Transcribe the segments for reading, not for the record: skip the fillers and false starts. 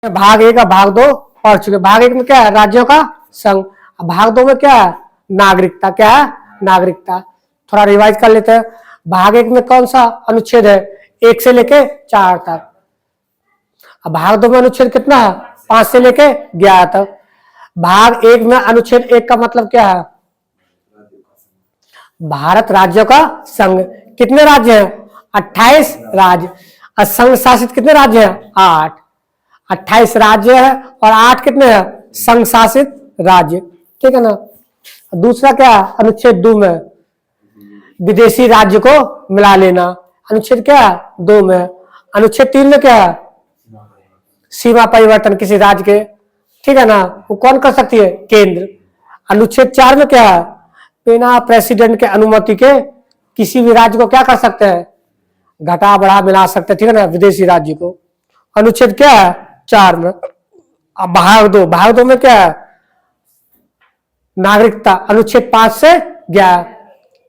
भाग एक और भाग दो पढ़ चुके। भाग एक में क्या है? राज्यों का संघ। भाग दो में क्या है? नागरिकता। क्या है? नागरिकता। थोड़ा रिवाइज कर लेते हैं। भाग एक में कौन सा अनुच्छेद है? 1 से लेके 4 तक। अब भाग दो में अनुच्छेद कितना है? 5 से लेके 11 तक। भाग एक में अनुच्छेद 1 का मतलब क्या है? भारत राज्यों का संघ। कितने राज्य हैं? 28 राज्य। और संघ शासित कितने राज्य हैं? 8। 28 राज्य है और 8 कितने हैं? संघ शासित राज्य। ठीक है ना। दूसरा क्या है? अनुच्छेद 2 में विदेशी राज्य को मिला लेना। अनुच्छेद क्या है? 2 में। अनुच्छेद 3 में क्या है? सीमा परिवर्तन किसी राज्य के। ठीक है ना, वो कौन कर सकती है? केंद्र। अनुच्छेद 4 में क्या है? बिना प्रेसिडेंट के अनुमति के किसी भी राज्य को क्या कर सकते हैं? घटा बढ़ा मिला सकते हैं। ठीक है ना, विदेशी राज्य को। अनुच्छेद क्या है? 4 में। अब भाग दो में क्या है? नागरिकता। अनुच्छेद 5 से 11।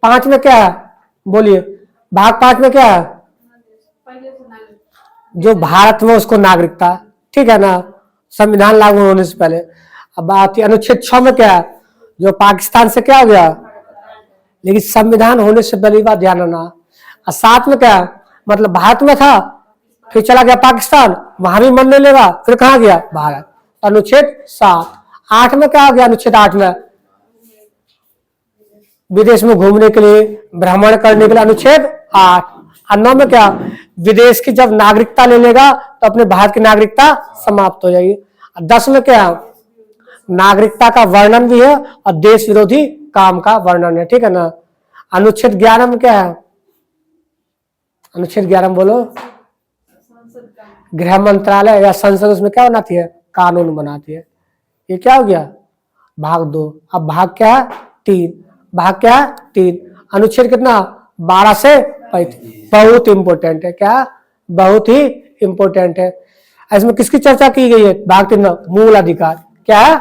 5 में क्या है? बोलिए। भाग 5 में क्या है? जो भारत में उसको नागरिकता। ठीक है ना, संविधान लागू होने से पहले। अब बात अनुच्छेद 6 में क्या है? जो पाकिस्तान से क्या हो गया, लेकिन संविधान होने से पहले बात ध्यान रखना। और 7 में क्या है? मतलब भारत में था, फिर चला गया पाकिस्तान, वहां भी मन नहीं लेगा, फिर कहा गया? भारत। अनुच्छेद 7। 8 में क्या हो गया? अनुच्छेद 8 में विदेश में घूमने के लिए, भ्रमण करने के लिए। अनुच्छेद 8। और 9 में क्या? विदेश की जब नागरिकता ले लेगा तो अपने भारत की नागरिकता समाप्त हो जाएगी। 10 में क्या? नागरिकता का वर्णन भी है और देश विरोधी काम का वर्णन है। ठीक है ना। अनुच्छेद 11 में क्या है? अनुच्छेद 11 में बोलो। गृह मंत्रालय या संसद उसमें क्या बनाती है? कानून बनाती है। ये क्या हो गया? भाग 2। अब भाग क्या है? 3। भाग क्या है? 3। अनुच्छेद कितना? 12 से 35। बहुत इंपोर्टेंट है। क्या? बहुत ही इंपोर्टेंट है। इसमें किसकी चर्चा की गई है? भाग 3 में मूल अधिकार। क्या है?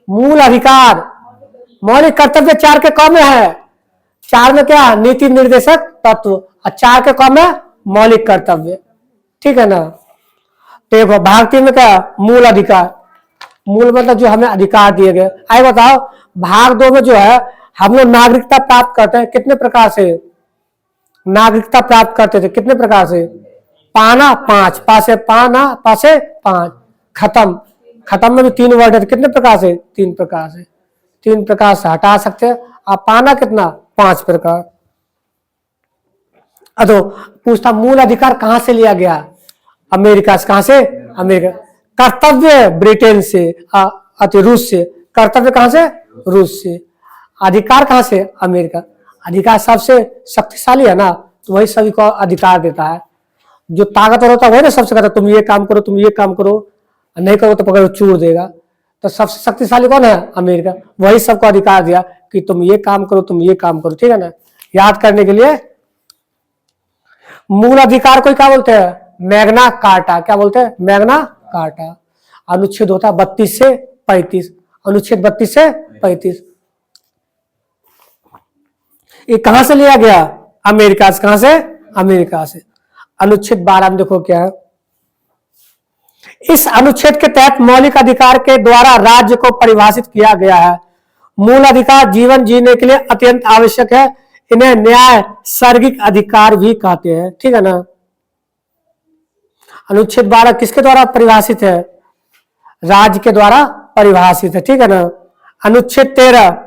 मूल अधिकार। मौलिक कर्तव्य 4 के कौन में है? 4 में क्या? नीति निर्देशक तत्व। और 4 के कौन में? मौलिक कर्तव्य। ठीक है ना। देखो भाग 3 में क्या? मूल अधिकार। मूल मतलब जो हमें अधिकार दिए गए। आइए बताओ, भाग 2 में जो है हम लोग नागरिकता प्राप्त करते हैं कितने प्रकार से? नागरिकता प्राप्त करते थे कितने प्रकार से? पाना 5, पासे पाना, पासे 5। खत्म। खत्म में भी 3 वर्ड है, कितने प्रकार से? 3 प्रकार से। 3 प्रकार से हटा सकते हैं। आप पाना कितना? 5 प्रकार। अतो पूछता मूल अधिकार कहां से लिया गया? अमेरिका से। कहां से? अमेरिका। कर्तव्य ब्रिटेन से, रूस से। कर्तव्य कहां से? रूस से। अधिकार कहां से? अमेरिका। अधिकार सबसे शक्तिशाली है ना, तो वही सभी को अधिकार देता है। जो ताकतवर होता है वही ना सबसे कहता है तुम ये काम करो, तुम ये काम करो, नहीं करो तो पकड़ चूर देगा। तो सबसे शक्तिशाली कौन है? अमेरिका। वही सबको अधिकार दिया कि तुम ये काम करो, तुम ये काम करो। ठीक है ना, याद करने के लिए। मूल अधिकार को क्या बोलते हैं? Magna carta. क्या बोलते हैं? Magna carta. अनुच्छेद होता है 32 से 35। अनुच्छेद 32 से 35। ये कहां से लिया गया? अमेरिका से। कहां से? अमेरिका से। अनुच्छेद 12 में देखो क्या है। इस अनुच्छेद के तहत मौलिक अधिकार के द्वारा राज्य को परिभाषित किया गया है। मूल अधिकार जीवन जीने के लिए अत्यंत आवश्यक है। इन्हें न्याय सर्गिक अधिकार भी कहते हैं। ठीक है ना। अनुच्छेद 12 किसके द्वारा परिभाषित है? राज्य के द्वारा परिभाषित है। ठीक है ना। अनुच्छेद 13,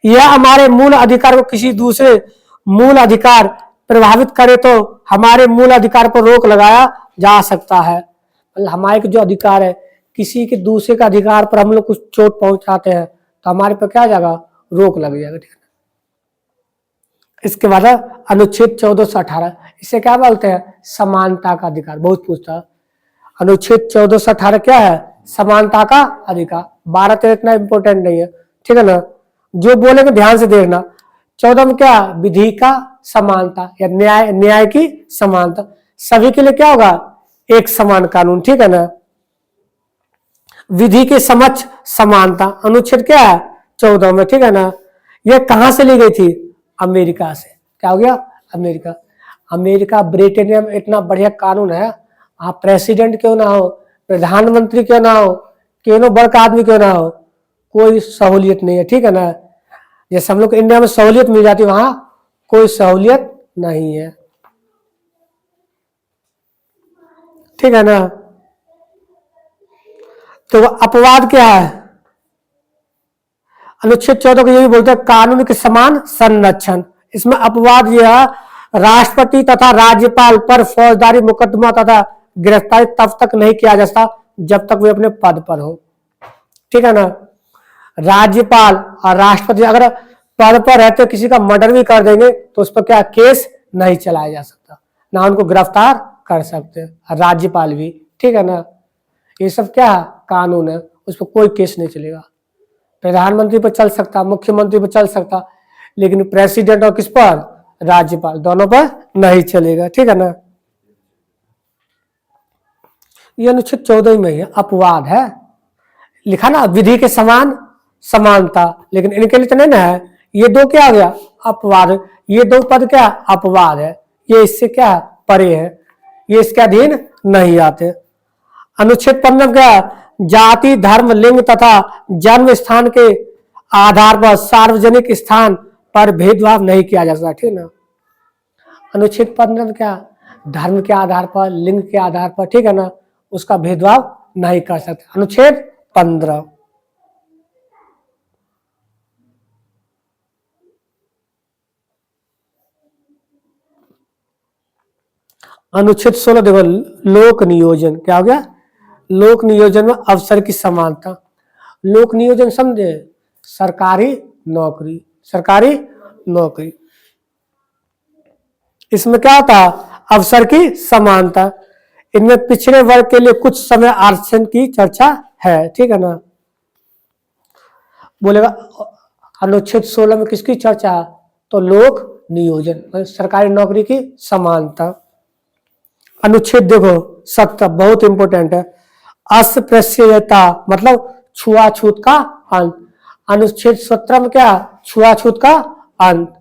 यह हमारे मूल अधिकार को किसी दूसरे मूल अधिकार प्रभावित करे तो हमारे मूल अधिकार पर रोक लगाया जा सकता है। मतलब हमारे जो अधिकार है, किसी के दूसरे का अधिकार पर हम लोग कुछ चोट पहुंचाते हैं तो हमारे पर क्या आ जाएगा? रोक लग जाएगा। ठीक है। इसके बाद अनुच्छेद 14 से 18, इसे क्या बोलते हैं? समानता का अधिकार। बहुत पूछता है। अनुच्छेद 14 से 18 क्या है? समानता का अधिकार। 12 13 इतना इंपॉर्टेंट नहीं है। ठीक है ना, जो बोलेंगे ध्यान से देखना। 14 में क्या? विधि का समानता या न्याय की समानता। सभी के लिए क्या होगा? एक समान कानून। ठीक है ना। विधि के समक्ष समानता। अनुच्छेद क्या है? 14 में। ठीक है ना। यह कहां से ली गई थी? अमेरिका से। क्या हो गया? अमेरिका। अमेरिका ब्रिटेन में इतना बढ़िया कानून है, आप प्रेसिडेंट क्यों ना हो, प्रधानमंत्री क्यों ना हो, क्यों बड़का आदमी क्यों ना हो, कोई सहूलियत नहीं है, ठीक है ना। जैसे हम लोग को इंडिया में सहूलियत मिल जाती है, वहां कोई सहूलियत नहीं है, ठीक है ना। तो अपवाद क्या है, अनुच्छेद 14 को ये भी बोलते हैं कानून के समान संरक्षण। इसमें अपवाद यह है, राष्ट्रपति तथा राज्यपाल पर फौजदारी मुकदमा तथा गिरफ्तारी तब तक नहीं किया जा सकता जब तक वे अपने पद पर हो, ठीक है ना। राज्यपाल और राष्ट्रपति अगर पद पर रहते किसी का मर्डर भी कर देंगे तो उस पर क्या केस नहीं चलाया जा सकता, ना उनको गिरफ्तार कर सकते, राज्यपाल भी, ठीक है ना। ये सब क्या है, कानून है, उस पर कोई केस नहीं चलेगा। प्रधानमंत्री पर चल सकता, मुख्यमंत्री पर चल सकता, लेकिन प्रेसिडेंट और किस पर, राज्यपाल, दोनों पर नहीं चलेगा, ठीक है ना। ये अनुच्छेद 14 में है, अपवाद है लिखा ना, विधि के समान समानता, लेकिन इनके लिए तो नहीं ना है। ये दो क्या आ गया, अपवाद, ये दो पद क्या अपवाद है, ये इससे क्या परे है, ये इसके अधीन नहीं आते। अनुच्छेद 15 क्या, जाति धर्म लिंग तथा जन्म स्थान के आधार पर सार्वजनिक स्थान पर भेदभाव नहीं किया जा सकता, ठीक है ना। अनुच्छेद 15 में क्या, धर्म के आधार पर, लिंग के आधार पर, ठीक है ना, उसका भेदभाव नहीं कर सकते। अनुच्छेद 15। अनुच्छेद 16 देखो, लोक नियोजन क्या हो गया, लोक नियोजन में अवसर की समानता। लोक नियोजन समझे, सरकारी नौकरी, सरकारी नौकरी, इसमें क्या होता, अवसर की समानता। इनमें पिछड़े वर्ग के लिए कुछ समय आरक्षण की चर्चा है, ठीक है ना। बोलेगा अनुच्छेद 16 में किसकी चर्चा, तो लोक नियोजन, सरकारी नौकरी की समानता। अनुच्छेद देखो 17 बहुत इंपॉर्टेंट है, अस्पृश्यता मतलब छुआछूत का अंत। अनुच्छेद 17 में क्या, छुआछूत का अंत।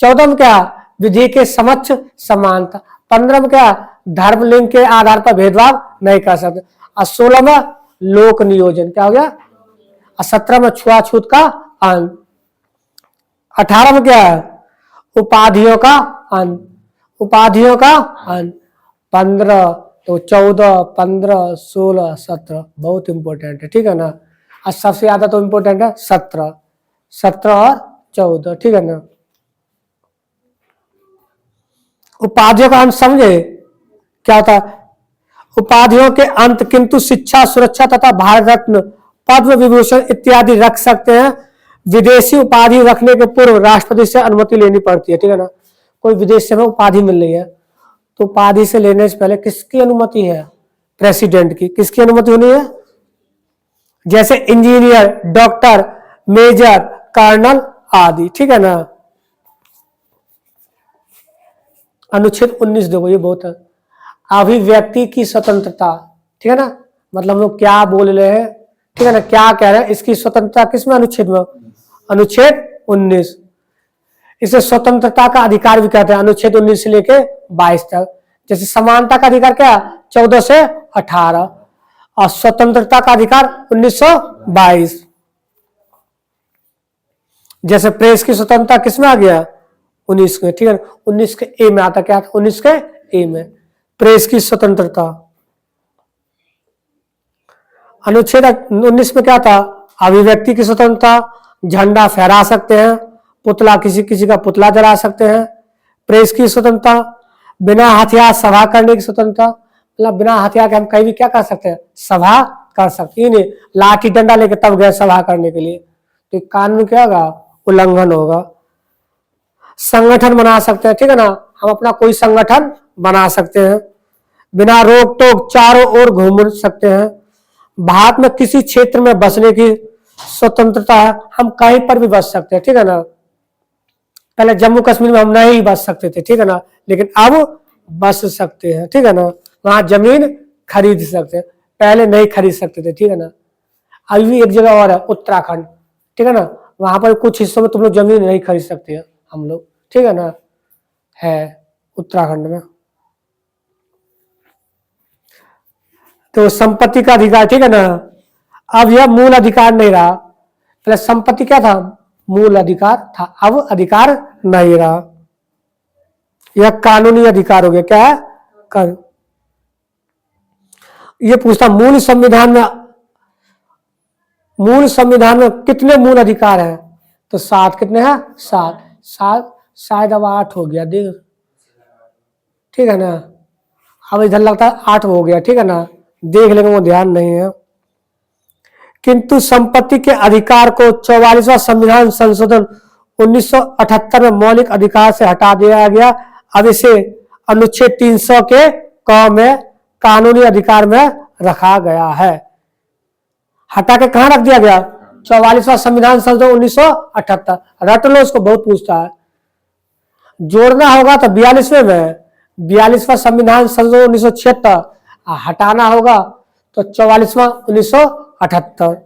14 में क्या, विधि के समक्ष समानता। 15 में क्या, धर्म लिंग के आधार पर भेदभाव नहीं कर सकते। और 16 में लोक नियोजन क्या हो गया, और 17 में छुआछूत का अंत। 18 में क्या है, उपाधियों का अंत, उपाधियों का अंत। 15 तो 14, 15, 16, 17 बहुत इंपॉर्टेंट है, ठीक है ना। और सबसे ज्यादा तो इंपॉर्टेंट है 17, 17 और 14, ठीक है ना। उपाधियों का अंत समझे क्या होता है, उपाधियों के अंत किंतु शिक्षा सुरक्षा तथा भारत रत्न पद्म विभूषण इत्यादि रख सकते हैं। विदेशी उपाधि रखने के पूर्व राष्ट्रपति से अनुमति लेनी पड़ती है, ठीक है ना। कोई विदेश से हमें उपाधि मिल रही है तो उपाधि से लेने से पहले किसकी अनुमति है, प्रेसिडेंट की। किसकी अनुमति होनी है, जैसे इंजीनियर, डॉक्टर, मेजर, कर्नल आदि, ठीक है ना। अनुच्छेद 19 देखो, ये बहुत है, अभिव्यक्ति की स्वतंत्रता, ठीक है ना। मतलब हम लोग क्या बोल रहे हैं, ठीक है ना, क्या कह रहे हैं, इसकी स्वतंत्रता किसमें, अनुच्छेद में, अनुच्छेद 19। इसे स्वतंत्रता का अधिकार भी कहते हैं, अनुच्छेद 19 से लेके 22 तक। जैसे समानता का अधिकार क्या, 14 से 18, और स्वतंत्रता का अधिकार 1922। जैसे प्रेस की स्वतंत्रता किसमें आ गया, 19 में, ठीक है। 19 के ए में आता, क्या था, 19 के ए में प्रेस की स्वतंत्रता। अनुच्छेद 19 में क्या था, अभिव्यक्ति की स्वतंत्रता, झंडा फहरा सकते हैं, पुतला किसी किसी का पुतला जला सकते हैं। प्रेस की स्वतंत्रता, बिना हथियार सभा करने की स्वतंत्रता, मतलब बिना हथियार के हम कहीं भी क्या कर सकते हैं, सभा कर सकते हैं, नहीं लाठी डंडा लेके तब गए सभा करने के लिए, तो कानून क्या होगा, उल्लंघन होगा। संगठन बना सकते हैं, ठीक है ना, हम अपना कोई संगठन बना सकते हैं। बिना रोक टोक चारों ओर घूम सकते हैं। भारत में किसी क्षेत्र में बसने की स्वतंत्रता है, हम कहीं पर भी बस सकते हैं, ठीक है ना। पहले जम्मू कश्मीर में हम नहीं बस सकते थे, ठीक है ना, लेकिन अब बस सकते हैं, ठीक है ना। वहां जमीन खरीद सकते हैं, पहले नहीं खरीद सकते थे, ठीक है ना। अभी भी एक जगह और है, उत्तराखंड, ठीक है ना, वहां पर कुछ हिस्सों में तुम लोग जमीन नहीं खरीद सकते हैं, हम लोग, ठीक है ना, है उत्तराखंड में। तो संपत्ति का अधिकार, ठीक है ना। अब यह मूल अधिकार नहीं रहा, पहले संपत्ति क्या था, मूल अधिकार था, अब अधिकार नहीं रहा, यह कानूनी अधिकार हो गया। क्या है, ये पूछता मूल संविधान में कितने मूल अधिकार हैं, तो 7, कितने हैं, 7, 7 शायद अब 8 हो गया, देख, ठीक है ना। अब इधर लगता है 8 हो गया, ठीक है ना, देख लेंगे, वो ध्यान नहीं है। किंतु संपत्ति के अधिकार को 44वां संविधान संशोधन 1978 में मौलिक अधिकार से हटा दिया गया। अब इसे अनुच्छेद 300 के क में कानूनी अधिकार में रखा गया है। हटा के कहां रख दिया गया, 44वां संविधान संशोधन 1978, रट लो, उसको बहुत पूछता है। जोड़ना होगा तो 42वें में 42वां संविधान संशोधन 1976, हटाना होगा तो 44वां 1978।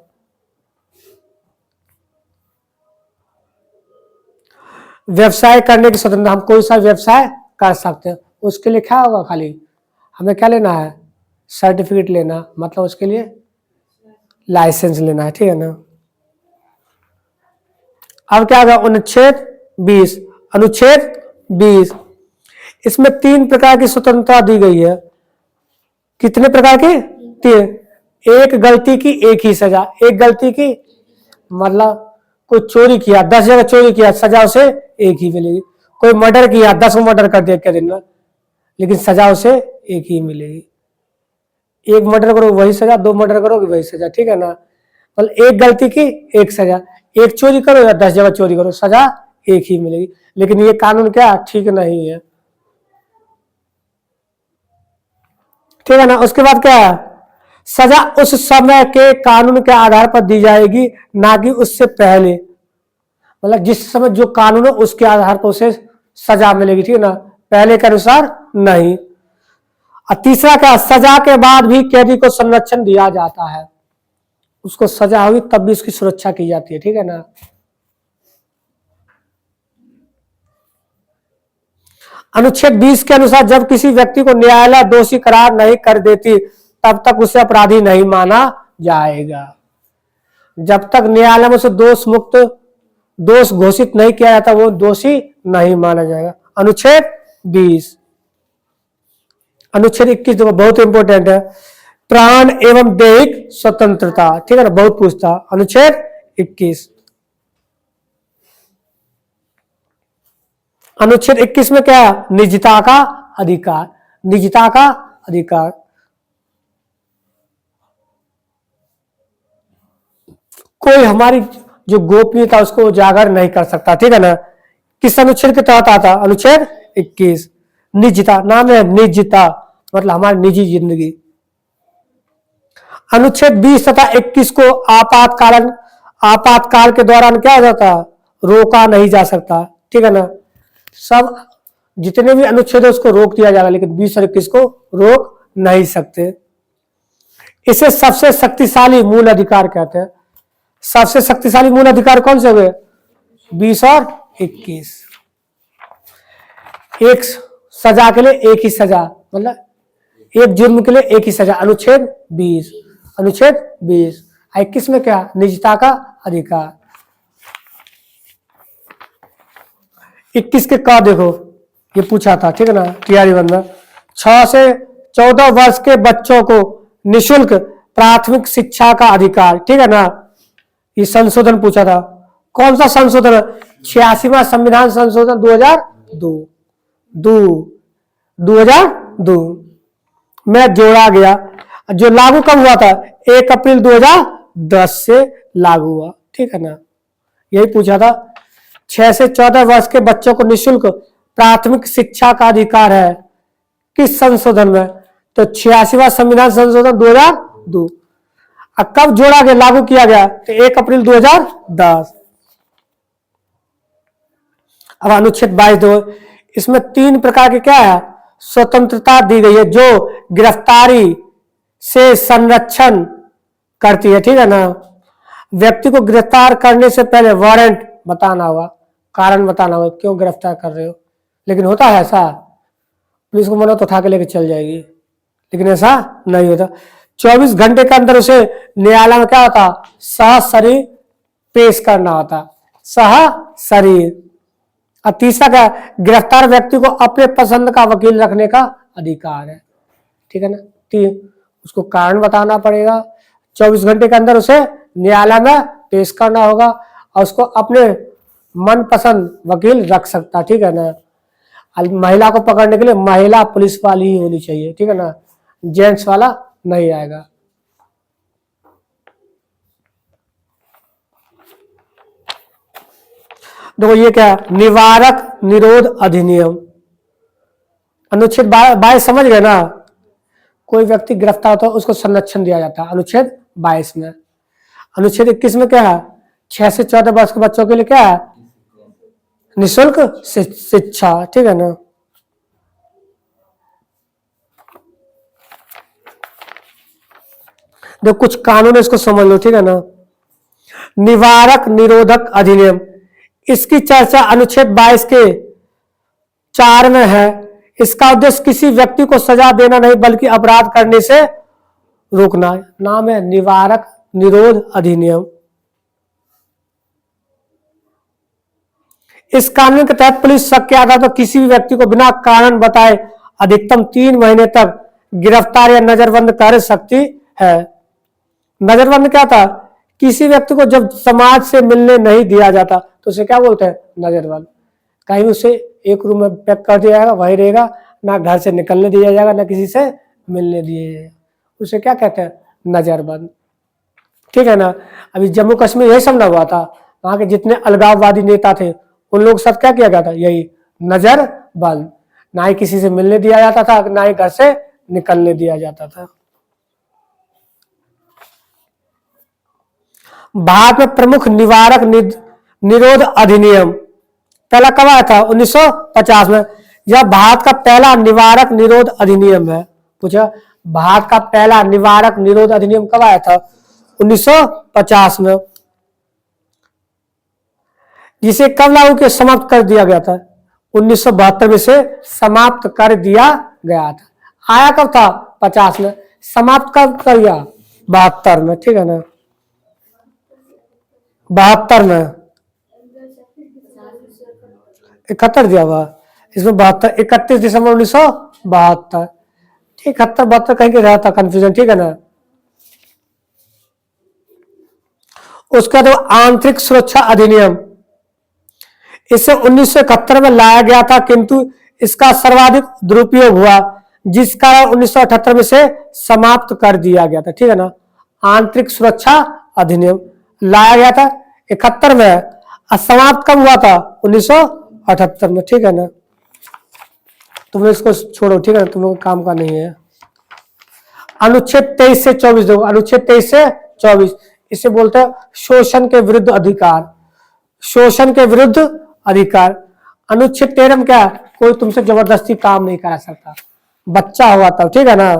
व्यवसाय करने की स्वतंत्रता, हम कोई सा व्यवसाय कर सकते हैं, उसके लिए क्या होगा, खाली हमें क्या लेना है, सर्टिफिकेट लेना, मतलब उसके लिए लाइसेंस लेना है, ठीक है ना। अब क्या होगा, अनुच्छेद 20, अनुच्छेद 20, इसमें 3 प्रकार की स्वतंत्रता दी गई है। कितने प्रकार की, 3। एक गलती की एक ही सजा, एक गलती की मतलब कोई चोरी किया, 10 जगह चोरी किया, सजा उसे एक ही मिलेगी। कोई मर्डर किया, 10 मर्डर कर दिया क्या दिन में, लेकिन सजा उसे एक ही मिलेगी। एक मर्डर करो वही सजा, 2 मर्डर करोगे वही सजा, ठीक है ना। मतलब एक गलती की एक सजा, एक चोरी करो या 10 जगह चोरी करो, सजा एक ही मिलेगी। लेकिन ये कानून क्या ठीक नहीं है, ठीक है ना। उसके बाद क्या है, सजा उस समय के कानून के आधार पर दी जाएगी, ना कि उससे पहले, मतलब जिस समय जो कानून है उसके आधार पर उसे सजा मिलेगी, ठीक है ना, पहले के अनुसार नहीं। और तीसरा क्या, सजा के बाद भी कैदी को संरक्षण दिया जाता है, उसको सजा हुई तब भी उसकी सुरक्षा की जाती है, ठीक है ना। अनुच्छेद 20 के अनुसार जब किसी व्यक्ति को न्यायालय दोषी करार नहीं कर देती तब तक उसे अपराधी नहीं माना जाएगा। जब तक न्यायालय में उसे दोष घोषित नहीं किया जाता वो दोषी नहीं माना जाएगा। अनुच्छेद 20। अनुच्छेद 21 देखो बहुत इंपॉर्टेंट है, प्राण एवं दैहिक स्वतंत्रता, ठीक है ना, बहुत पूछता। अनुच्छेद 21, अनुच्छेद 21 में क्या है, निजता का अधिकार, निजता का अधिकार। कोई हमारी जो गोपनीयता उसको उजागर नहीं कर सकता, ठीक है ना। किस अनुच्छेद के तहत आता, अनुच्छेद 21, निजता, नाम है निजता, मतलब हमारी निजी जिंदगी। अनुच्छेद 20 तथा 21 को आपातकाल के दौरान क्या हो जाता, रोका नहीं जा सकता, ठीक है ना। सब जितने भी अनुच्छेद है उसको रोक दिया जाएगा, लेकिन 20 और 21 को रोक नहीं सकते। इसे सबसे शक्तिशाली मूल अधिकार कहते हैं। सबसे शक्तिशाली मूल अधिकार कौन से हुए, 20 और 21। एक सजा के लिए एक ही सजा, मतलब एक जुर्म के लिए एक ही सजा, अनुच्छेद 20, अनुच्छेद 20। 21 में क्या, निजता का अधिकार। 21 के का देखो, ये पूछा था, ठीक है ना, तैयारी बंदा। 6 से 14 वर्ष के बच्चों को निशुल्क प्राथमिक शिक्षा का अधिकार, ठीक है ना। ये संशोधन पूछा था, कौन सा संशोधन, 86वां संविधान संशोधन 2002 में जोड़ा गया, जो लागू कब हुआ था, 1 अप्रैल 2010 से लागू हुआ, ठीक है ना। यही पूछा था, 6 से 14 वर्ष के बच्चों को निशुल्क प्राथमिक शिक्षा का अधिकार है, किस संशोधन में, तो 86वां संविधान संशोधन 2002। अब कब जोड़ा गया, लागू किया गया, तो 1 अप्रैल 2010। अब अनुच्छेद 22 दो, इसमें 3 प्रकार के क्या है, स्वतंत्रता दी गई है, जो गिरफ्तारी से संरक्षण करती है, ठीक है ना। व्यक्ति को गिरफ्तार करने से पहले वारंट बताना होगा, कारण बताना होगा क्यों गिरफ्तार कर रहे हो, लेकिन होता है ऐसा, पुलिस को मना तो उठा के लेके चल जाएगी, लेकिन ऐसा नहीं होता। 24 घंटे के अंदर उसे न्यायालय में क्या होता, सह शरीर पेश करना होता, सह शरीर। और तीसरा क्या, गिरफ्तार व्यक्ति को अपने पसंद का वकील रखने का अधिकार है, ठीक है ना। उसको कारण बताना पड़ेगा, 24 घंटे के अंदर उसे न्यायालय में पेश करना होगा और उसको अपने मनपसंद वकील रख सकता, ठीक है ना। महिला को पकड़ने के लिए महिला पुलिस वाली ही होनी चाहिए, ठीक है ना, जेंट्स वाला नहीं आएगा। देखो ये क्या, निवारक निरोध अधिनियम, अनुच्छेद 22 समझ गए ना। कोई व्यक्ति गिरफ्तार होता है उसको संरक्षण दिया जाता है अनुच्छेद 22 में। अनुच्छेद 21 में क्या है, 6 से 14 वर्ष के बच्चों के लिए क्या है, निःशुल्क शिक्षा, ठीक है ना। देखो कुछ कानून है, इसको समझ लो, ठीक है ना। निवारक निरोधक अधिनियम, इसकी चर्चा अनुच्छेद 22 के 4 में है। इसका उद्देश्य किसी व्यक्ति को सजा देना नहीं बल्कि अपराध करने से रोकना है। नाम है निवारक निरोध अधिनियम। इस कानून के तहत पुलिस शक के आधार पर किसी भी व्यक्ति को बिना कारण बताए अधिकतम 3 महीने तक गिरफ्तार या नजरबंद कर सकती है। नजरबंद क्या था, किसी व्यक्ति को जब समाज से मिलने नहीं दिया जाता तो उसे क्या बोलते हैं, नजरबंद। कहीं उसे एक रूम में पैक कर दिया जाएगा, वही रहेगा, ना घर से निकलने दिया जाएगा, ना किसी से मिलने दिया जाएगा, उसे क्या कहते हैं, नजरबंद, ठीक है ना। अभी जम्मू कश्मीर यही सब ना हुआ था, वहां के जितने अलगाववादी नेता थे उन लोग सब क्या किया गया था, यही नजरबंद। ना ही किसी से मिलने दिया जाता था, ना ही घर से निकलने दिया जाता था। भारत में प्रमुख निवारक निरोध अधिनियम पहला कब आया था, 1950 में। यह भारत का पहला निवारक निरोध अधिनियम है। पूछा, भारत का पहला निवारक निरोध अधिनियम कब आया था, 1950 में। जिसे कब लागू किया, समाप्त कर दिया गया था, 1972 में से समाप्त कर दिया गया था। आया कब था, 50 में, समाप्त कब कर दिया, 72 में, ठीक है ना, 72 में। 71 दिया हुआ इसमें, 72, 31 दिसंबर 1972, 71 72 कहीं के रहा था कंफ्यूजन, ठीक है ना। उसका तो आंतरिक सुरक्षा अधिनियम, इसे 1971 में लाया गया था, किंतु इसका सर्वाधिक दुरुपयोग हुआ, जिस कारण 1978 में से समाप्त कर दिया गया था, ठीक है ना। आंतरिक सुरक्षा अधिनियम लाया गया था 71 में और समाप्त कब हुआ था, 1978 में, ठीक है ना। तुम इसको छोड़ो, ठीक है ना, तुम काम का नहीं है। अनुच्छेद 23 से 24 दो, अनुच्छेद 23 से 24, इसे बोलते हैं शोषण के विरुद्ध अधिकार, शोषण के विरुद्ध अधिकार। अनुच्छेद 13 में क्या, कोई तुमसे जबरदस्ती काम नहीं करा सकता, बच्चा हुआ तब, ठीक है ना।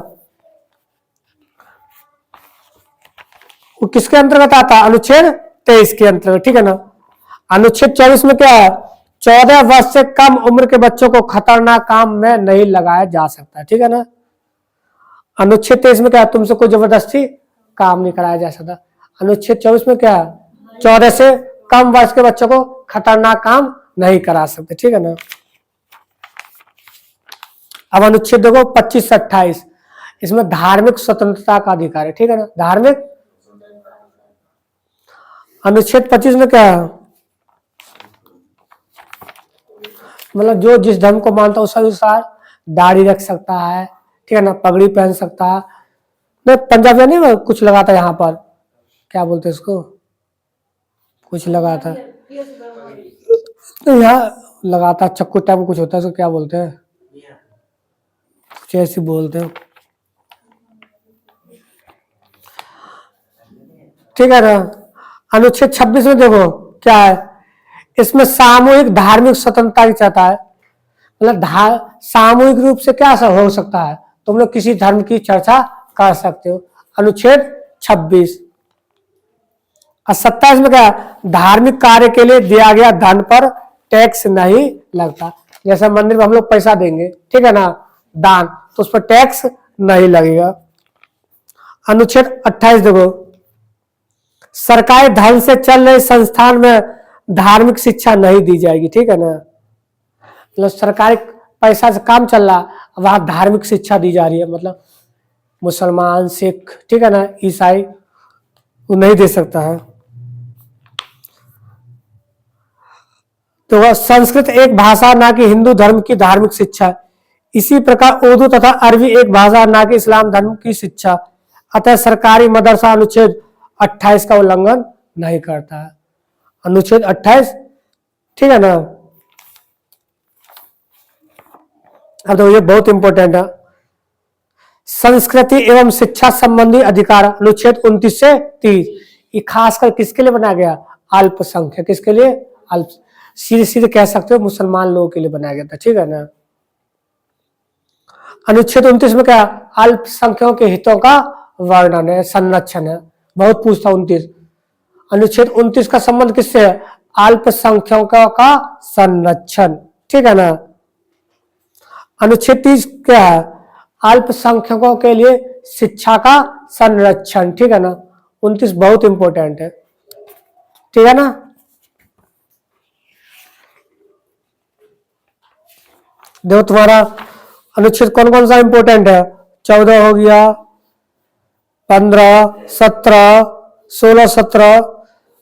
वो किसके अंतर्गत आता, अनुच्छेद 23 के अंतर्गत, ठीक है ना। अनुच्छेद 24 में क्या है, 14 वर्ष से कम उम्र के बच्चों को खतरनाक काम में नहीं लगाया जा सकता, ठीक है ना। अनुच्छेद 23 में क्या है, तुमसे कोई जबरदस्ती काम नहीं कराया जा सकता। अनुच्छेद 24 में क्या है, 14 से कम वर्ष के बच्चों को खतरनाक काम नहीं करा सकते, ठीक है ना। अब अनुच्छेद देखो 25 से 28, इसमें धार्मिक स्वतंत्रता का अधिकार है, ठीक है ना, धार्मिक। अनुच्छेद 25 में क्या है, मतलब जो जिस धर्म को मानता है उस अनुसार दाढ़ी रख सकता है, ठीक है ना, पगड़ी पहन सकता है। नहीं पंजाबी नहीं कुछ लगाता है यहाँ पर, क्या बोलते हैं इसको, कुछ लगाता तो यहाँ लगाता चक्कू टाइप कुछ होता है, इसको क्या बोलते हैं, कुछ ऐसे बोलते हैं, ठीक है ना। अनुच्छेद 26 में देखो क्या है, इसमें सामूहिक धार्मिक स्वतंत्रता की चाहता है, मतलब सामूहिक रूप से क्या हो सकता है, तुम लोग किसी धर्म की चर्चा कर सकते हो, अनुच्छेद 26। और 27 में क्या, धार्मिक कार्य के लिए दिया गया धन पर टैक्स नहीं लगता। जैसे मंदिर में हम लोग पैसा देंगे, ठीक है ना, दान, तो उस पर टैक्स नहीं लगेगा। अनुच्छेद 28 देखो, सरकारी धन से चल रहे संस्थान में धार्मिक शिक्षा नहीं दी जाएगी, ठीक है ना। मतलब सरकारी पैसा से काम चल रहा, वहां धार्मिक शिक्षा दी जा रही है, मतलब मुसलमान, सिख, ठीक है ना, ईसाई, वो नहीं दे सकता है। तो वह संस्कृत एक भाषा ना कि हिंदू धर्म की धार्मिक शिक्षा, इसी प्रकार उर्दू तथा अरबी एक भाषा ना कि इस्लाम धर्म की शिक्षा, अतः सरकारी मदरसा अनुच्छेद 28 का उल्लंघन नहीं करता है। अनुच्छेद 28, ठीक है ना। अब तो ये बहुत इंपॉर्टेंट है, संस्कृति एवं शिक्षा संबंधी अधिकार अनुच्छेद 29 से 30, ये खासकर किसके लिए बनाया गया, अल्पसंख्यक, किसके लिए, अल्प, सीधे सीधे कह सकते हो मुसलमान लोगों के लिए बनाया गया था, ठीक है ना। अनुच्छेद 29 में क्या, अल्पसंख्यकों के हितों का वर्णन है, संरक्षण है, बहुत पूछता 29। अनुच्छेद 29 का संबंध किससे है, अल्पसंख्यकों का संरक्षण, ठीक है ना। अनुच्छेद 30 क्या है, अल्पसंख्यकों के लिए शिक्षा का संरक्षण, ठीक है ना। 29 बहुत इंपॉर्टेंट है, ठीक है ना। देखो तुम्हारा अनुच्छेद कौन कौन सा इंपॉर्टेंट है, 14 हो गया, 15, 17, 16, 17,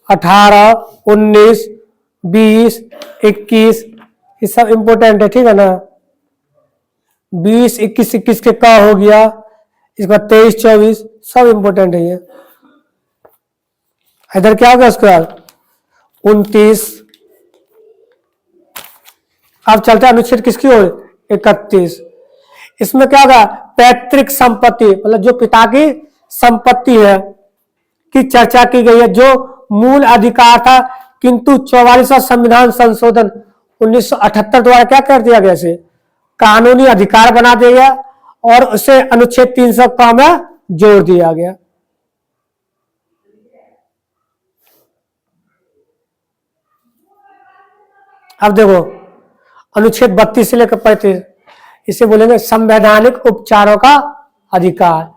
18, 19, 20, 21, ये सब इंपॉर्टेंट है, ठीक है ना। 20, 21, 21 के का हो गया, इसके बाद 23, 24 सब इंपॉर्टेंट है ये। इधर क्या होगा उसके बाद 29। अब चलते हैं अनुच्छेद किसकी ओर, 31। इसमें क्या होगा, पैतृक संपत्ति, मतलब जो पिता की संपत्ति है की चर्चा की गई है, जो मूल अधिकार था, किंतु 44वां संविधान संशोधन 1978 द्वारा क्या कर दिया गया, इसे कानूनी अधिकार बना दिया गया और उसे अनुच्छेद 300 का में जोड़ दिया गया। अब देखो अनुच्छेद 32 से लेकर 35, इसे बोलेंगे संवैधानिक उपचारों का अधिकार,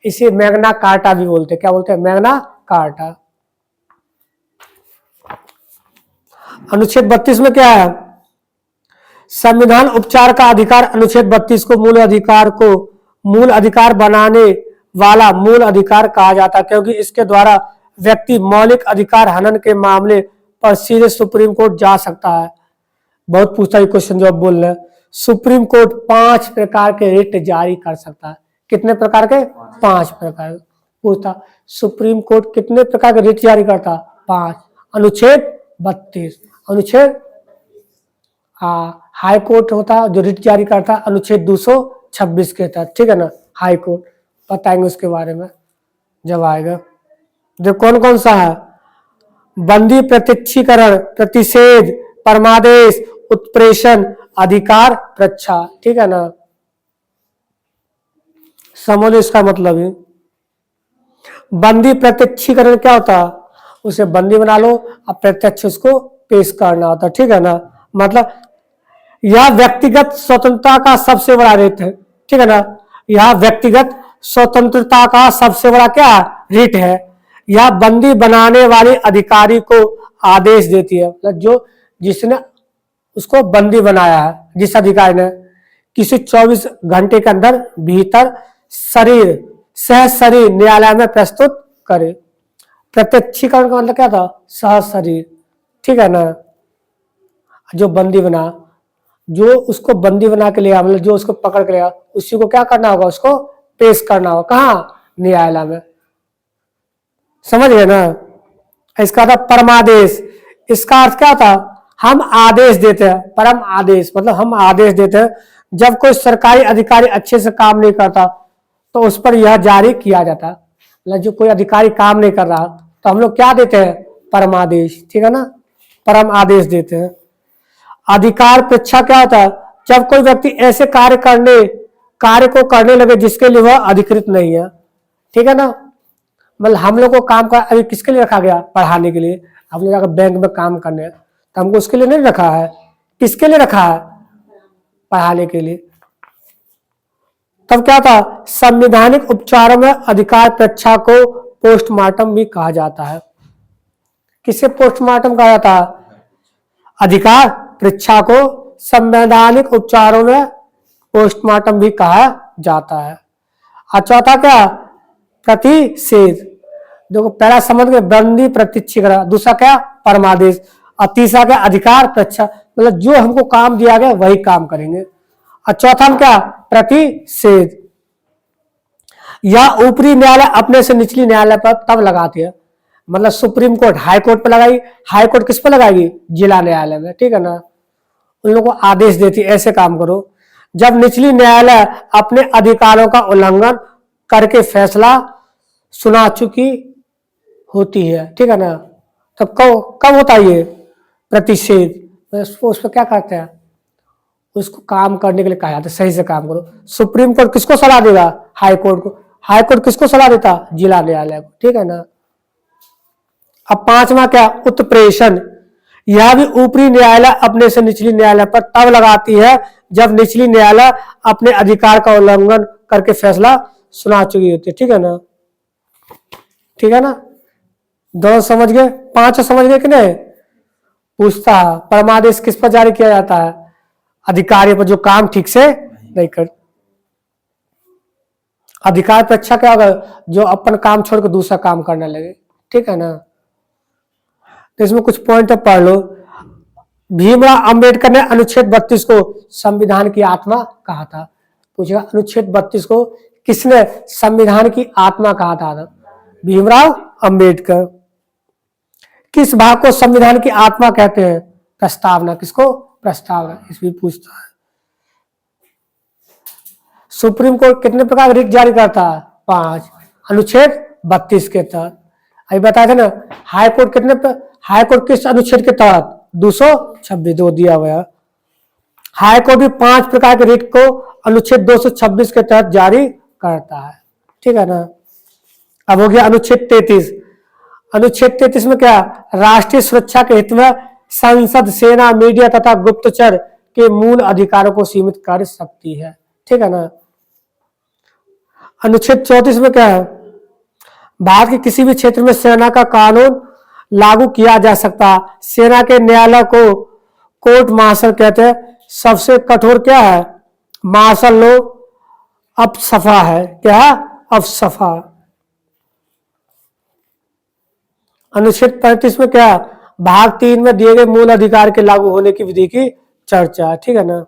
इसे मैग्ना कार्टा भी बोलते हैं, क्या बोलते हैं, मैग्ना कार्टा। अनुच्छेद 32 में क्या है, संविधान उपचार का अधिकार, अनुच्छेद 32 को मूल अधिकार बनाने वाला मूल अधिकार कहा जाता है, क्योंकि इसके द्वारा व्यक्ति मौलिक अधिकार हनन के मामले पर सीधे सुप्रीम कोर्ट जा सकता है। बहुत पूछता है क्वेश्चन जो आप बोल रहे हैं, सुप्रीम कोर्ट 5 प्रकार के रिट जारी कर सकता है, कितने प्रकार के, 5 प्रकार। पूछता सुप्रीम कोर्ट कितने प्रकार के रिट जारी करता, 5। अनुच्छेद 32। अनुच्छेद हाई कोर्ट होता जो रिट जारी करता, अनुच्छेद 226 के तहत, ठीक है ना। हाई कोर्ट बताएंगे उसके बारे में जब आएगा। जो कौन कौन सा है, बंदी, प्रत्यक्षीकरण, प्रतिषेध, परमादेश, उत्प्रेषण, अधिकार प्रच्छा, ठीक है ना। समझो इसका मतलब है, बंदी प्रत्यक्षीकरण क्या होता, उसे बंदी बना लो, अब प्रत्यक्ष उसको पेश करना होता, ठीक है ना। मतलब यह व्यक्तिगत स्वतंत्रता का सबसे बड़ा रिट है, ठीक है ना। यह व्यक्तिगत स्वतंत्रता का सबसे बड़ा क्या रिट है। यह बंदी बनाने वाले अधिकारी को आदेश देती है, मतलब जो जिसने उसको बंदी बनाया है, जिस अधिकारी ने, किसी 24 घंटे के अंदर भीतर सह शरीर न्यायालय में प्रस्तुत करे। प्रत्यक्षीकरण का मतलब क्या था, सह शरीर, ठीक है ना। जो बंदी बना, जो उसको बंदी बना के लिया, मतलब जो उसको पकड़ के लिया, उसी को क्या करना होगा, उसको पेश करना होगा, कहाँ, न्यायालय में। समझ गए ना। इसका था परमादेश, इसका अर्थ क्या था, हम आदेश देते हैं, परम आदेश मतलब हम आदेश देते हैं, जब कोई सरकारी अधिकारी अच्छे से काम नहीं करता तो उस पर यह जारी किया जाता। मतलब जो कोई अधिकारी काम नहीं कर रहा तो हम लोग क्या देते हैं, परमादेश, ठीक है ना, परम आदेश देते हैं। अधिकार प्रच्छा क्या होता है, जब कोई व्यक्ति ऐसे कार्य को करने लगे जिसके लिए वह अधिकृत नहीं है, ठीक है ना। मतलब हम लोग को काम का अभी किसके लिए रखा गया, पढ़ाने के लिए। हम लोग अगर बैंक में काम करने तो हमको उसके लिए नहीं रखा है, किसके लिए रखा है, पढ़ाने के लिए। तब क्या था, संवैधानिक उपचारों में अधिकार परीक्षा को पोस्टमार्टम भी कहा जाता है। किसे पोस्टमार्टम कहा जाता है? अधिकार परीक्षा को संवैधानिक उपचारों में पोस्टमार्टम भी कहा जाता है। और चौथा क्या, प्रतिषेध। देखो पहला समझ गए, बंदी प्रतीक्षा, दूसरा क्या, परमादेश, और तीसरा क्या, अधिकार परीक्षा, मतलब जो हमको काम दिया गया वही काम करेंगे। और चौथा में क्या, प्रतिषेध। यह ऊपरी न्यायालय अपने से निचली न्यायालय पर तब लगाती है, मतलब सुप्रीम कोर्ट हाई कोर्ट पर लगाई, हाई कोर्ट किस पर लगाएगी, जिला न्यायालय में, ठीक है ना। उन लोगों को आदेश देती है ऐसे काम करो। जब निचली न्यायालय अपने अधिकारों का उल्लंघन करके फैसला सुना चुकी होती है, ठीक है ना, तब कब होता है ये प्रतिषेध। उस पर क्या करते हैं, उसको काम करने के लिए कहा जाता है, सही से काम करो। सुप्रीम कोर्ट किसको सलाह देगा, हाई कोर्ट को। हाई कोर्ट किसको सलाह देता, जिला न्यायालय को, ठीक है ना। अब पांचवा क्या, उत्प्रेषण। यह भी ऊपरी न्यायालय अपने से निचली न्यायालय पर तब लगाती है जब निचली न्यायालय अपने अधिकार का उल्लंघन करके फैसला सुना चुकी होती है, ठीक है ना, ठीक है ना। दो समझ गए, पांच समझ गए कि नहीं। पूछता है परमादेश किस पर जारी किया जाता है, अधिकारी पर जो काम ठीक से नहीं कर। अधिकार परीक्षा क्या होगा, जो अपन काम छोड़कर दूसरा काम करने लगे, ठीक है ना। तो इसमें कुछ पॉइंट पढ़ लो। भीमराव अंबेडकर ने अनुच्छेद 32 को संविधान की आत्मा कहा था। पूछेगा अनुच्छेद 32 को किसने संविधान की आत्मा कहा था? भीमराव अंबेडकर। किस भाग को संविधान की आत्मा कहते हैं? प्रस्तावना। किसको? प्रस्तावना। इसमें पूछता है। सुप्रीम कोर्ट कितने प्रकार रिट जारी करता है? 5, अनुच्छेद 32 के तहत। अभी बताया था ना, हाई कोर्ट कितने, हाई कोर्ट किस अनुच्छेद के तहत? 226 दिया हुआ। हाई कोर्ट भी 5 प्रकार के रिट को अनुच्छेद 226 के तहत जारी करता है, ठीक है ना। अब हो गया अनुच्छेद 33। अनुच्छेद 33 में क्या? राष्ट्रीय सुरक्षा के हित में संसद, सेना, मीडिया तथा गुप्तचर के मूल अधिकारों को सीमित कर सकती है, ठीक है ना। अनुच्छेद 34 में क्या है? भारत के किसी भी क्षेत्र में सेना का कानून लागू किया जा सकता। सेना के न्यायालय को कोर्ट मार्शल कहते हैं। सबसे कठोर क्या है? मार्शल लो अफसफा है। क्या है? अफसफा। अनुच्छेद 35 में क्या? भाग 3 में दिए गए मूल अधिकार के लागू होने की विधि की चर्चा, ठीक है ना।